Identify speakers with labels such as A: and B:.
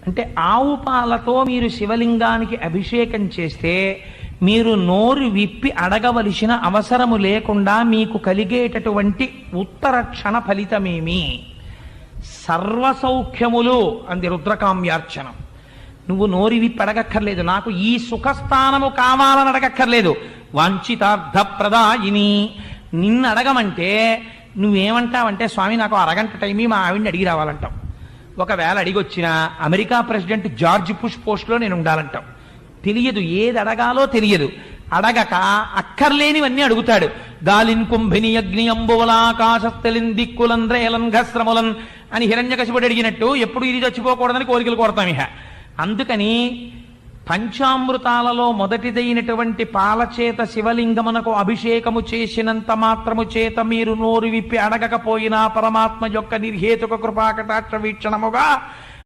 A: అంటే ఆవు పాలతో మీరు శివలింగానికి అభిషేకం చేస్తే మీరు నోరు విప్పి అడగవలసిన అవసరము లేకుండా మీకు కలిగేటటువంటి ఉత్తర క్షణ ఫలితమేమి? సర్వసౌఖ్యములు అంది రుద్రకామ్యార్చనం. నువ్వు నోరు విప్పి అడగక్కర్లేదు, నాకు ఈ సుఖస్థానము కావాలని అడగక్కర్లేదు. వాంఛితార్థ ప్రదాయిని. నిన్ను అడగమంటే నువ్వేమంటావంటే, స్వామి నాకు అరగంట టైం మా ఆవిడ్ని అడిగి రావాలంటావు. ఒకవేళ అడిగొచ్చినా అమెరికా ప్రెసిడెంట్ జార్జ్ బుష్ పోస్ట్లో నేను ఉండాలంటాం. తెలియదు, ఏది అడగాలో తెలియదు. అడగక అక్కర్లేనివన్నీ అడుగుతాడు. గాలిన్ కుంభిని అగ్ని అంబువలాకాశస్థలిన్ దిక్కులన్ రేలన్ ఘస్రములన్ అని హిరణ్యకశిపుడు అడిగినట్టు ఎప్పుడు ఇది చచ్చిపోకూడదని కోరికలు కోరతాం. ఇహ అందుకని పంచామృతాలలో మొదటిదైనటువంటి పాలచేత శివలింగమునకు అభిషేకము చేసినంత మాత్రము చేత మీరు నోరు విప్పి అడగకపోయినా పరమాత్మ యొక్క నిర్హేతుక కృపాకటాక్ష వీక్షణముగా